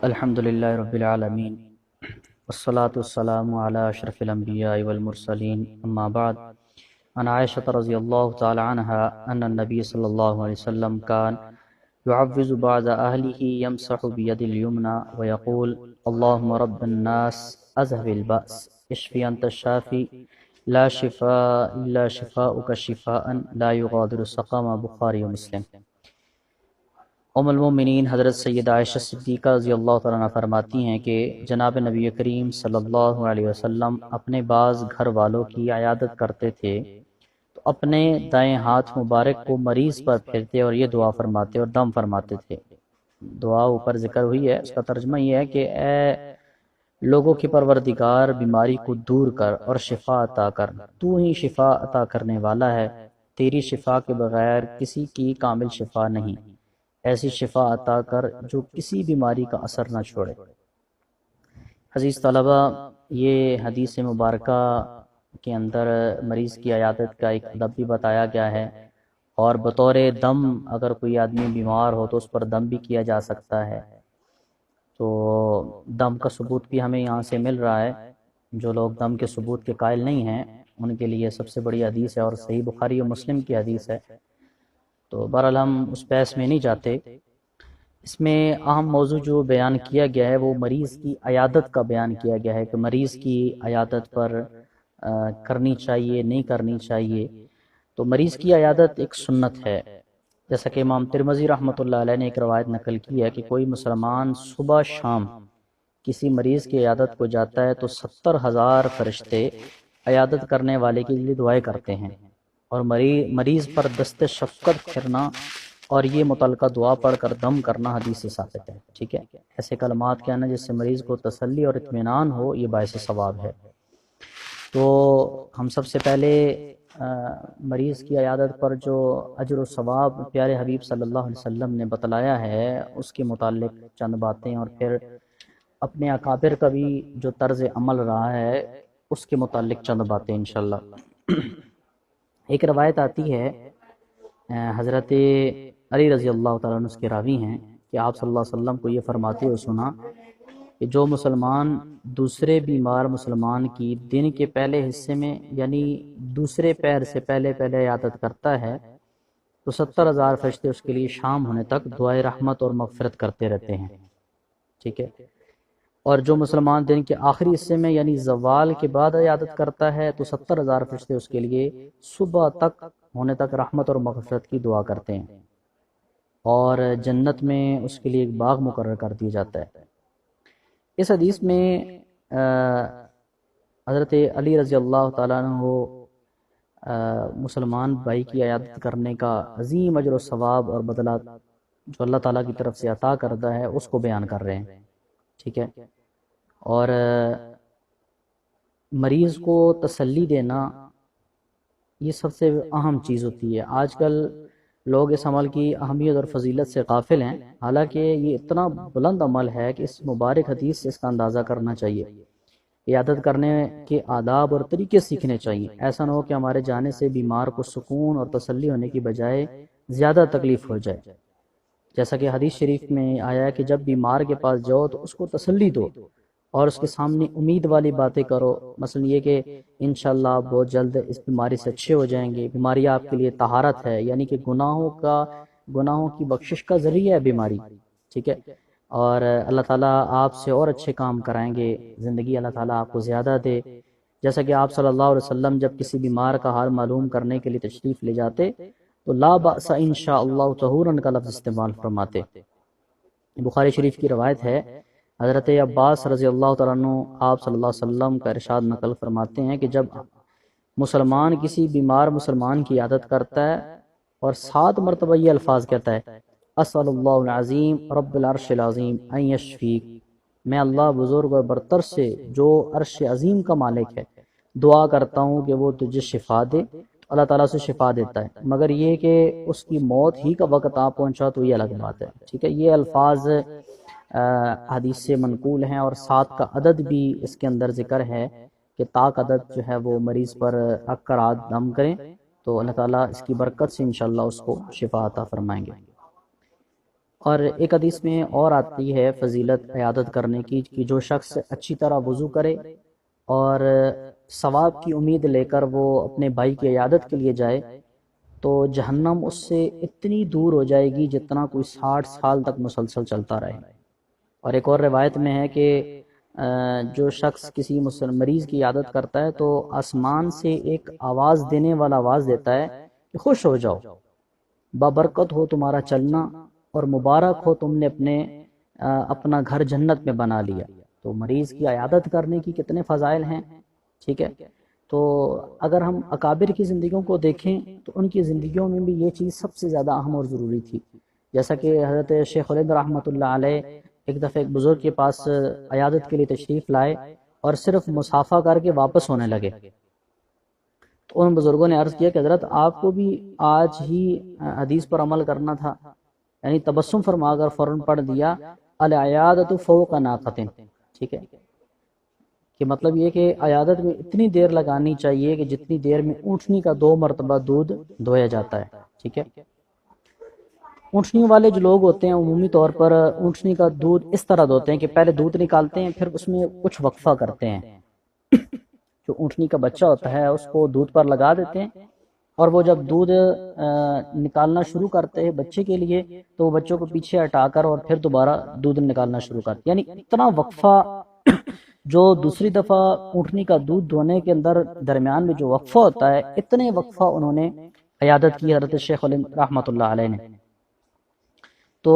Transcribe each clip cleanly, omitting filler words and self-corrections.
الحمدللہ رب العالمین والصلاة والسلام علی اشرف الانبیاء والمرسلین اما بعد عن عائشہ رضی اللہ تعالی عنہا ان النبی صلی اللہ علیہ وسلم كان يعوذ بعض اہلہ یمسح بید الیمنى ویقول اللہم رب الناس اذهب البأس اشفی انت الشافی لا شفاء الا شفاؤک شفاء لا یغادر سقما، بخاری و مسلم۔ ام المومنین حضرت سیدہ عائشہ صدیقہ رضی اللہ تعالیٰ عنہ فرماتی ہیں کہ جناب نبی کریم صلی اللہ علیہ وسلم اپنے بعض گھر والوں کی عیادت کرتے تھے تو اپنے دائیں ہاتھ مبارک کو مریض پر پھیرتے اور یہ دعا فرماتے اور دم فرماتے تھے۔ دعا اوپر ذکر ہوئی ہے، اس کا ترجمہ یہ ہے کہ اے لوگوں کی پروردگار، بیماری کو دور کر اور شفا عطا کر، تو ہی شفا عطا کرنے والا ہے، تیری شفا کے بغیر کسی کی کامل شفا نہیں، ایسی شفا عطا کر جو کسی بیماری کا اثر نہ چھوڑے۔ عزیز طلبہ، یہ حدیث مبارکہ کے اندر مریض کی عیادت کا ایک ادب بھی بتایا گیا ہے، اور بطور دم اگر کوئی آدمی بیمار ہو تو اس پر دم بھی کیا جا سکتا ہے۔ تو دم کا ثبوت بھی ہمیں یہاں سے مل رہا ہے۔ جو لوگ دم کے ثبوت کے قائل نہیں ہیں ان کے لیے سب سے بڑی حدیث ہے، اور صحیح بخاری و مسلم کی حدیث ہے۔ تو بہرحال ہم اس بحث میں نہیں جاتے۔ اس میں اہم موضوع جو بیان کیا گیا ہے وہ مریض کی عیادت کا بیان کیا گیا ہے کہ مریض کی عیادت پر کرنی چاہیے نہیں کرنی چاہیے۔ تو مریض کی عیادت ایک سنت ہے، جیسا کہ امام ترمذی رحمۃ اللہ علیہ نے ایک روایت نقل کی ہے کہ کوئی مسلمان صبح شام کسی مریض کی عیادت کو جاتا ہے تو 70,000 فرشتے عیادت کرنے والے کے لیے دعائیں کرتے ہیں، اور مریض پر دست شفقت پھرنا اور یہ متعلقہ دعا پڑھ کر دم کرنا حدیث سے ثابت ہے۔ ٹھیک ہے، ایسے کلمات کہنا جس سے مریض کو تسلی اور اطمینان ہو، یہ باعث ثواب ہے۔ تو ہم سب سے پہلے مریض کی عیادت پر جو اجر و ثواب پیارے حبیب صلی اللہ علیہ وسلم نے بتلایا ہے اس کے متعلق چند باتیں، اور پھر اپنے اکابر کا بھی جو طرز عمل رہا ہے اس کے متعلق چند باتیں انشاءاللہ۔ ایک روایت آتی ہے، حضرت علی رضی اللہ تعالیٰ عنہ اس کے راوی ہیں کہ آپ صلی اللہ علیہ وسلم کو یہ فرماتے ہوئے سنا کہ جو مسلمان دوسرے بیمار مسلمان کی دن کے پہلے حصے میں یعنی دوسرے پہر سے پہلے عیادت کرتا ہے تو 70,000 فرشتے اس کے لیے شام ہونے تک دعائے رحمت اور مغفرت کرتے رہتے ہیں۔ ٹھیک ہے، اور جو مسلمان دن کے آخری حصے میں یعنی زوال کے بعد عیادت کرتا ہے تو 70,000 فرشتے اس کے لیے صبح تک ہونے تک رحمت اور مغفرت کی دعا کرتے ہیں، اور جنت میں اس کے لیے ایک باغ مقرر کر دیا جاتا ہے۔ اس حدیث میں حضرت علی رضی اللہ تعالیٰ عنہ مسلمان بھائی کی عیادت کرنے کا عظیم اجر و ثواب اور بدلہ جو اللہ تعالیٰ کی طرف سے عطا کردہ ہے اس کو بیان کر رہے ہیں۔ ٹھیک ہے، اور مریض کو تسلی دینا یہ سب سے اہم چیز ہوتی ہے۔ آج کل لوگ اس عمل کی اہمیت اور فضیلت سے غافل ہیں، حالانکہ یہ اتنا بلند عمل ہے کہ اس مبارک حدیث سے اس کا اندازہ کرنا چاہیے۔ عیادت کرنے کے آداب اور طریقے سیکھنے چاہیے، ایسا نہ ہو کہ ہمارے جانے سے بیمار کو سکون اور تسلی ہونے کی بجائے زیادہ تکلیف ہو جائے۔ جیسا کہ حدیث شریف میں آیا ہے کہ جب بیمار کے پاس جاؤ تو اس کو تسلی دو اور اس کے سامنے امید والی باتیں کرو، مثلا یہ کہ انشاءاللہ آپ بہت جلد اس بیماری سے اچھے ہو جائیں گے، بیماری آپ کے لیے طہارت ہے، یعنی کہ گناہوں کی بخشش کا ذریعہ ہے بیماری۔ ٹھیک ہے، اور اللہ تعالیٰ آپ سے اور اچھے کام کرائیں گے، زندگی اللہ تعالیٰ آپ کو زیادہ دے۔ جیسا کہ آپ صلی اللہ علیہ وسلم جب کسی بیمار کا حال معلوم کرنے کے لیے تشریف لے جاتے تو لا بأس انشاءاللہ طہورا کا لفظ استعمال فرماتے۔ بخاری شریف کی روایت ہے، حضرت عباس رضی اللہ تعالیٰ عنہ آپ صلی اللہ علیہ وسلم کا ارشاد نقل فرماتے ہیں کہ جب مسلمان کسی بیمار مسلمان کی عیادت کرتا ہے اور 7 مرتبہ یہ الفاظ کہتا ہے، اسأل اللہ العظیم رب العرش العظیم ان یشفیک، میں اللہ بزرگ اور برتر سے جو عرش عظیم کا مالک ہے دعا کرتا ہوں کہ وہ تجھے شفا دے، تو اللہ تعالیٰ سے شفا دیتا ہے، مگر یہ کہ اس کی موت ہی کا وقت آ پہنچا تو یہ الگ بات ہے۔ ٹھیک ہے، یہ الفاظ حدیث سے منقول ہیں، اور 7 کا عدد بھی اس کے اندر ذکر ہے کہ طاق عدد جو ہے وہ مریض پر رکھ کر دم کریں تو اللہ تعالیٰ اس کی برکت سے انشاءاللہ اس کو شفا عطا فرمائیں گے۔ اور ایک حدیث میں اور آتی ہے فضیلت عیادت کرنے کی کہ جو شخص اچھی طرح وضو کرے اور ثواب کی امید لے کر وہ اپنے بھائی کی عیادت کے لیے جائے تو جہنم اس سے اتنی دور ہو جائے گی جتنا کوئی 60 سال تک مسلسل چلتا رہے۔ اور ایک اور روایت میں ہے کہ جو شخص کسی مریض کی عیادت کرتا ہے تو آسمان سے ایک آواز دینے والا آواز دیتا ہے کہ خوش ہو جاؤ، بابرکت ہو تمہارا چلنا، اور مبارک ہو تم نے اپنا گھر جنت میں بنا لیا۔ تو مریض کی عیادت کرنے کی کتنے فضائل ہیں، ٹھیک ہے۔ تو اگر ہم اکابر کی زندگیوں کو دیکھیں تو ان کی زندگیوں میں بھی یہ چیز سب سے زیادہ اہم اور ضروری تھی، جیسا کہ حضرت شیخ الہند رحمۃ اللہ علیہ ایک دفعہ ایک بزرگ کے پاس عیادت کے لیے تشریف لائے اور صرف مصافحہ کر کے واپس ہونے لگے، تو ان بزرگوں نے عرض کیا کہ حضرت آپ کو بھی آج ہی حدیث پر عمل کرنا تھا، یعنی تبسم فرما کر فوراً پڑھ دیا العیادۃ فوق ناقۃ، ٹھیک ہے، کہ مطلب یہ کہ عیادت میں اتنی دیر لگانی چاہیے کہ جتنی دیر میں اونٹنی کا 2 مرتبہ دودھ دھویا جاتا ہے، ٹھیک ہے۔ اونٹنی والے جو لوگ ہوتے ہیں عمومی طور پر اونٹنی کا دودھ اس طرح دھوتے ہیں کہ پہلے دودھ نکالتے ہیں پھر اس میں کچھ وقفہ کرتے ہیں، جو اونٹنی کا بچہ ہوتا ہے اس کو دودھ پر لگا دیتے ہیں، اور وہ جب دودھ نکالنا شروع کرتے ہیں بچے کے لیے تو وہ بچوں کو پیچھے ہٹا کر اور پھر دوبارہ دودھ نکالنا شروع کرتے ہیں، یعنی اتنا وقفہ جو دوسری دفعہ اونٹنی کا دودھ دھونے کے اندر درمیان میں جو وقفہ ہوتا ہے، اتنے وقفہ انہوں نے عیادت کی حضرت شیخ الہند رحمۃ اللہ علیہ نے۔ تو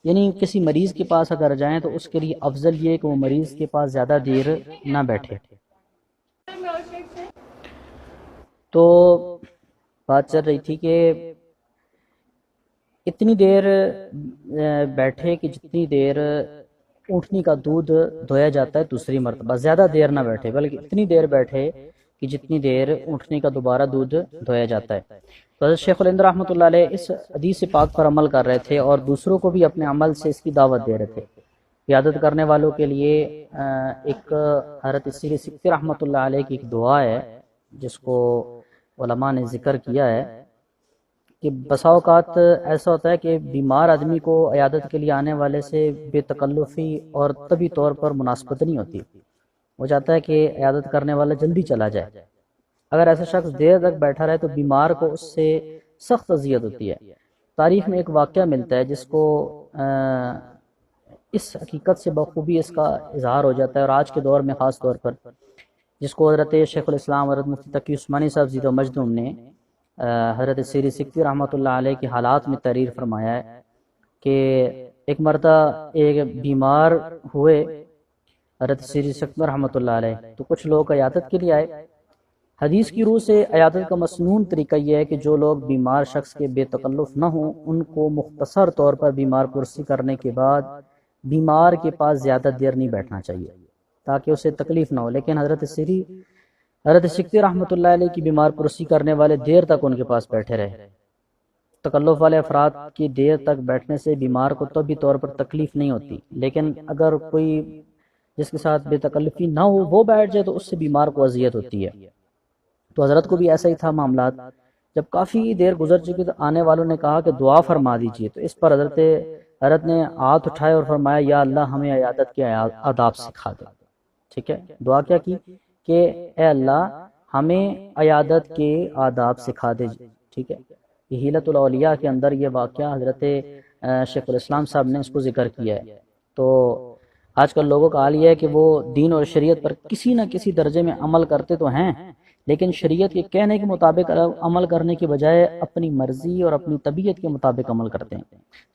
یعنی کسی مریض کے پاس اگر جائیں تو اس کے لیے افضل یہ کہ وہ مریض کے پاس زیادہ دیر نہ بیٹھے۔ تو بات چل رہی تھی کہ اتنی دیر بیٹھے کہ جتنی دیر اونٹنی کا دودھ دھویا جاتا ہے دوسری مرتبہ، زیادہ دیر نہ بیٹھے بلکہ اتنی دیر بیٹھے کہ جتنی دیر اونٹنی کا دوبارہ دودھ دھویا جاتا ہے۔ تو حضرت شیخ الہند رحمۃ اللہ علیہ اس حدیث پاک پر عمل کر رہے تھے اور دوسروں کو بھی اپنے عمل سے اس کی دعوت دے رہے تھے۔ عیادت کرنے والوں کے لیے ایک حضرت سیری سکتی رحمۃ اللہ علیہ کی ایک دعا ہے جس کو علماء نے ذکر کیا ہے کہ بسا اوقات ایسا ہوتا ہے کہ بیمار آدمی کو عیادت کے لیے آنے والے سے بے تکلفی اور طبی طور پر مناسبت نہیں ہوتی، وہ چاہتا ہے کہ عیادت کرنے والا جلدی چلا جائے۔ اگر ایسا شخص دیر تک بیٹھا رہے تو بیمار کو اس سے سخت اذیت ہوتی ہے۔ تاریخ میں ایک واقعہ ملتا ہے جس کو اس حقیقت سے بخوبی اس کا اظہار ہو جاتا ہے، اور آج کے دور میں خاص طور پر جس کو حضرت شیخ الاسلام حضرت مفتی تقی عثمانی صاحب زید و مجدوم نے حضرت سیری سکتی رحمۃ اللہ علیہ کے حالات میں تحریر فرمایا ہے کہ ایک مرتبہ ایک بیمار ہوئے حضرت سیری سکتی رحمۃ اللہ علیہ، تو کچھ لوگ عیادت کے لیے آئے۔ حدیث کی روح سے عیادت کا مسنون طریقہ یہ ہے کہ جو لوگ بیمار شخص کے بے تکلف نہ ہوں ان کو مختصر طور پر بیمار پرسی کرنے کے بعد بیمار کے پاس زیادہ دیر نہیں بیٹھنا چاہیے تاکہ اسے تکلیف نہ ہو، لیکن حضرت سکتی رحمۃ اللہ علیہ کی بیمار پرسی کرنے والے دیر تک ان کے پاس بیٹھے رہے۔ تکلف والے افراد کی دیر تک بیٹھنے سے بیمار کو طبی طور پر تکلیف نہیں ہوتی، لیکن اگر کوئی جس کے ساتھ بے تکلفی نہ ہو وہ بیٹھ جائے تو اس سے بیمار کو اذیت ہوتی ہے۔ تو حضرت کو بھی ایسا ہی تھا معاملات، جب کافی دیر گزر چکی تو آنے والوں نے کہا کہ دعا فرما دیجئے، تو اس پر حضرت نے ہاتھ اٹھائے اور فرمایا یا اللہ ہمیں عیادت کے آداب سکھا دے، ٹھیک ہے۔ دعا کیا کی کہ اے اللہ ہمیں عیادت کے آداب سکھا دے، ٹھیک ہے۔ یہ حیلۃ الاولیاء کے اندر یہ واقعہ حضرت شیخ الاسلام صاحب نے اس کو ذکر کیا ہے۔ تو آج کل لوگوں کا حال یہ ہے کہ وہ دین اور شریعت پر کسی نہ کسی درجے میں عمل کرتے تو ہیں، لیکن شریعت کے کہنے کے مطابق عمل کرنے کے بجائے اپنی مرضی اور اپنی طبیعت کے مطابق عمل کرتے ہیں،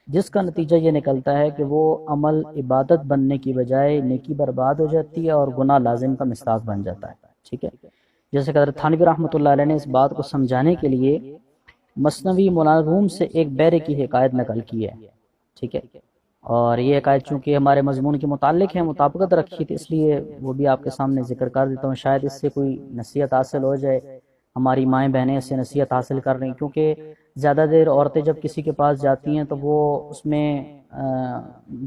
جس کا نتیجہ یہ نکلتا ہے کہ وہ عمل عبادت بننے کی بجائے نیکی برباد ہو جاتی ہے اور گناہ لازم کا مصداق بن جاتا ہے، ٹھیک ہے۔ جیسے کہ حضرت تھانوی رحمۃ اللہ علیہ نے اس بات کو سمجھانے کے لیے مثنوی مولانا روم سے ایک بیرے کی حکایت نقل کی ہے، ٹھیک ہے، اور یہ حکایت چونکہ ہمارے مضمون کے متعلق ہے، مطابقت رکھی تھی، اس لیے وہ بھی آپ کے سامنے ذکر کر دیتا ہوں، شاید اس سے کوئی نصیحت حاصل ہو جائے، ہماری مائیں بہنیں اس سے نصیحت حاصل کر رہی ہیں، کیونکہ زیادہ دیر عورتیں جب کسی کے پاس جاتی ہیں تو وہ اس میں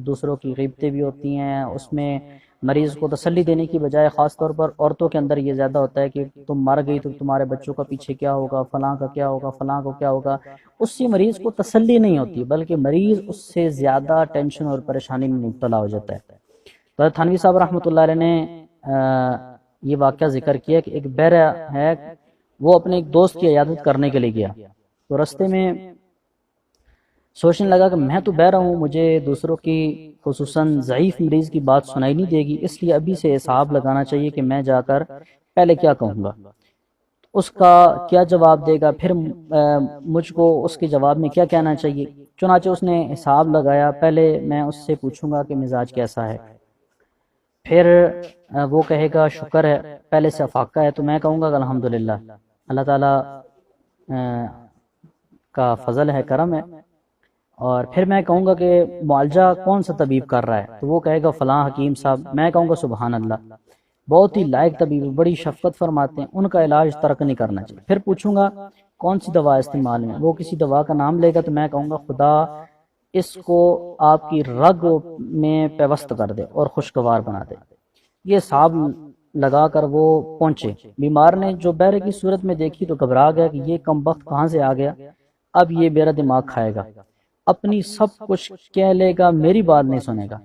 دوسروں کی غیبتیں بھی ہوتی ہیں، اس میں مریض کو تسلی دینے کی بجائے خاص طور پر عورتوں کے اندر یہ زیادہ ہوتا ہے کہ تم مر گئی تو تمہارے بچوں کا پیچھے کیا ہوگا، فلاں کا کیا ہوگا، فلاں کو کیا ہوگا، اس سے مریض کو تسلی نہیں ہوتی بلکہ مریض اس سے زیادہ ٹینشن اور پریشانی میں مبتلا ہو جاتا ہے۔ تو تھانوی صاحب رحمۃ اللہ علیہ نے یہ واقعہ ذکر کیا کہ ایک بہرا ہے، وہ اپنے ایک دوست کی عیادت کرنے کے لیے گیا، تو رستے میں سوچنے لگا کہ میں تو بہرا ہوں، مجھے دوسروں کی خصوصاً ضعیف مریض کی بات سنائی نہیں دے گی، اس لیے ابھی سے حساب لگانا چاہیے کہ میں جا کر پہلے کیا کہوں گا، اس کا کیا جواب دے گا، پھر مجھ کو اس کے جواب میں کیا کہنا چاہیے۔ چنانچہ اس نے حساب لگایا، پہلے میں اس سے پوچھوں گا کہ مزاج کیسا ہے، پھر وہ کہے گا شکر ہے، پہلے سے افاقہ ہے، تو میں کہوں گا کہ الحمدللہ، اللہ تعالیٰ کا فضل ہے، کرم ہے، اور پھر میں کہوں گا کہ معالجہ کون سا طبیب کر رہا ہے، تو وہ کہے گا فلاں حکیم صاحب، میں کہوں گا سبحان اللہ، بہت ہی لائق طبیب، بڑی شفقت فرماتے ہیں، ان کا علاج ترک نہیں کرنا چاہیے۔ پھر پوچھوں گا کون سی دوا استعمال میں، وہ کسی دوا کا نام لے گا، تو میں کہوں گا خدا اس کو آپ کی رگ میں پیوست کر دے اور خوشگوار بنا دے۔ یہ حساب لگا کر وہ پہنچے، بیمار نے جو بہرے کی صورت میں دیکھی تو گھبرا گیا کہ یہ کم وقت کہاں سے آ گیا، اب یہ میرا دماغ کھائے گا، اپنی سب کچھ کہہ لے گا، میری بات نہیں سنے گا۔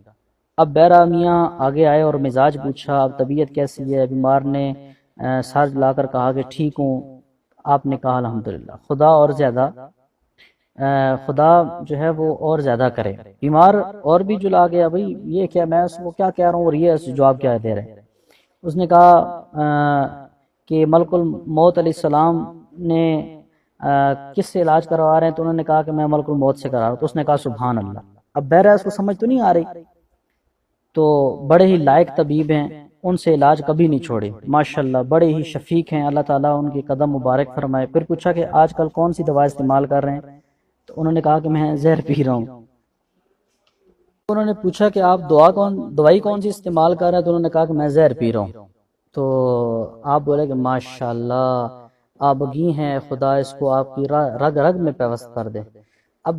اب بہرا میاں آگے آئے اور مزاج پوچھا، اب طبیعت کیسی ہے، بیمار نے سر لا کر کہا کہ ٹھیک ہوں، آپ نے کہا الحمدللہ، خدا جو ہے وہ اور زیادہ کرے۔ بیمار اور بھی جلا گیا، بھئی یہ کیا، میں اس کو کیا کہہ رہا ہوں اور یہ جواب کیا دے رہے ہیں۔ اس نے کہا کہ ملک الموت علیہ السلام نے کس سے علاج کروا رہے ہیں، تو انہوں نے کہا کہ میں ملک الموت سے کرا رہا ہوں، تو اس نے کہا سبحان اللہ۔ اب بہرا اس کو سمجھ تو نہیں آ رہی، تو بڑے ہی لائق طبیب ہیں، ان سے علاج کبھی نہیں چھوڑے، ماشاءاللہ بڑے ہی شفیق ہیں، اللہ تعالیٰ ان کے قدم مبارک فرمائے۔ پھر پوچھا کہ آج کل کون سی دوا استعمال کر رہے ہیں، تو انہوں نے کہا کہ میں زہر پی رہا ہوں۔ انہوں نے پوچھا کہ آپ دوائی کون سی استعمال کر رہے ہیں، تو انہوں نے کہا کہ میں زہر پی رہا ہوں۔ تو آپ بولے کہ ماشاءاللہ آبگی ہیں، خدا اس کو آپ کی رگ رگ میں پیوست کر دے۔ اب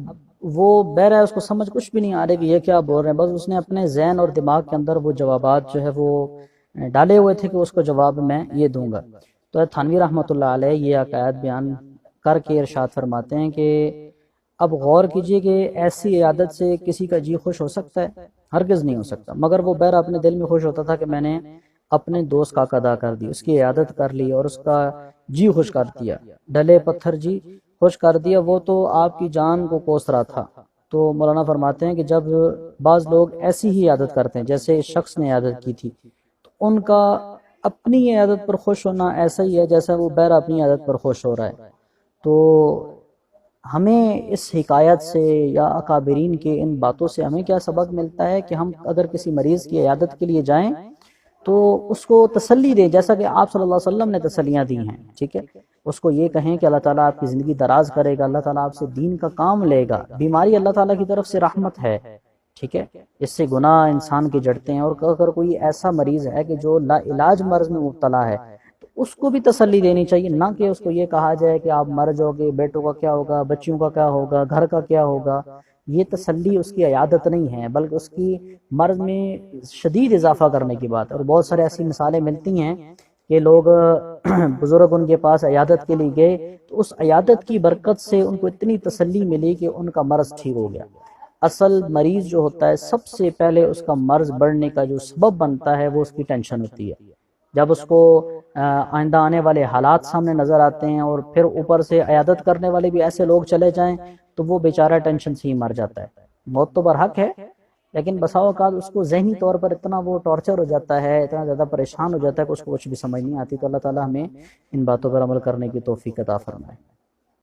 وہ بہرا ہے، اس کو سمجھ کچھ بھی نہیں آ رہی کہ یہ کیا بول رہے ہیں، بس اس نے اپنے ذہن اور دماغ کے اندر وہ جوابات جو ہے وہ ڈالے ہوئے تھے کہ اس کو جواب میں یہ دوں گا۔ تو تھانوی رحمۃ اللہ علیہ یہ عقائد بیان کر کے ارشاد فرماتے ہیں کہ اب غور کیجئے کہ ایسی عیادت سے کسی کا جی خوش ہو سکتا ہے؟ ہرگز نہیں ہو سکتا، مگر وہ بہرا اپنے دل میں خوش ہوتا تھا کہ میں نے اپنے دوست کا ادا کر دی، اس کی عیادت کر لی اور اس کا جی خوش کر دیا، ڈلے پتھر جی خوش کر دیا، وہ تو آپ کی جان کو کوس رہا تھا۔ تو مولانا فرماتے ہیں کہ جب بعض لوگ ایسی ہی عیادت کرتے ہیں جیسے اس شخص نے عیادت کی تھی، تو ان کا اپنی عیادت پر خوش ہونا ایسا ہی ہے جیسا وہ بہرا اپنی عیادت پر خوش ہو رہا ہے۔ تو ہمیں اس حکایت سے یا اکابرین کے ان باتوں سے ہمیں کیا سبق ملتا ہے کہ ہم اگر کسی مریض کی عیادت کے لیے جائیں تو اس کو تسلی دیں، جیسا کہ آپ صلی اللہ علیہ وسلم نے تسلیاں دی ہیں، ٹھیک ہے، اس کو یہ کہیں کہ اللہ تعالیٰ آپ کی زندگی دراز کرے گا، اللہ تعالیٰ آپ سے دین کا کام لے گا، بیماری اللہ تعالیٰ کی طرف سے رحمت ہے، ٹھیک ہے، اس سے گناہ انسان کے جڑتے ہیں، اور اگر کوئی ایسا مریض ہے کہ جو لا علاج مرض میں مبتلا ہے تو اس کو بھی تسلی دینی چاہیے، نہ کہ اس کو یہ کہا جائے کہ آپ مر جاؤ گے، بیٹوں کا کیا ہوگا، بچیوں کا کیا ہوگا، گھر کا کیا ہوگا۔ یہ تسلی اس کی عیادت نہیں ہے، بلکہ اس کی مرض میں شدید اضافہ کرنے کی بات ہے۔ اور بہت سارے ایسی مثالیں ملتی ہیں کہ لوگ بزرگ ان کے پاس عیادت کے لیے گئے تو اس عیادت کی برکت سے ان کو اتنی تسلی ملی کہ ان کا مرض ٹھیک ہو گیا۔ اصل مریض جو ہوتا ہے، سب سے پہلے اس کا مرض بڑھنے کا جو سبب بنتا ہے وہ اس کی ٹینشن ہوتی ہے۔ جب اس کو آئندہ آنے والے حالات سامنے نظر آتے ہیں اور پھر اوپر سے عیادت کرنے والے بھی ایسے لوگ چلے جائیں تو وہ بیچارہ ٹینشن سے ہی مر جاتا ہے۔ موت تو برحق ہے، لیکن بسا اوقات اس کو ذہنی طور پر اتنا وہ ٹارچر ہو جاتا ہے، اتنا زیادہ پریشان ہو جاتا ہے کہ اس کو کچھ بھی سمجھ نہیں آتی۔ تو اللہ تعالیٰ ہمیں ان باتوں پر عمل کرنے کی توفیق عطا فرمائے۔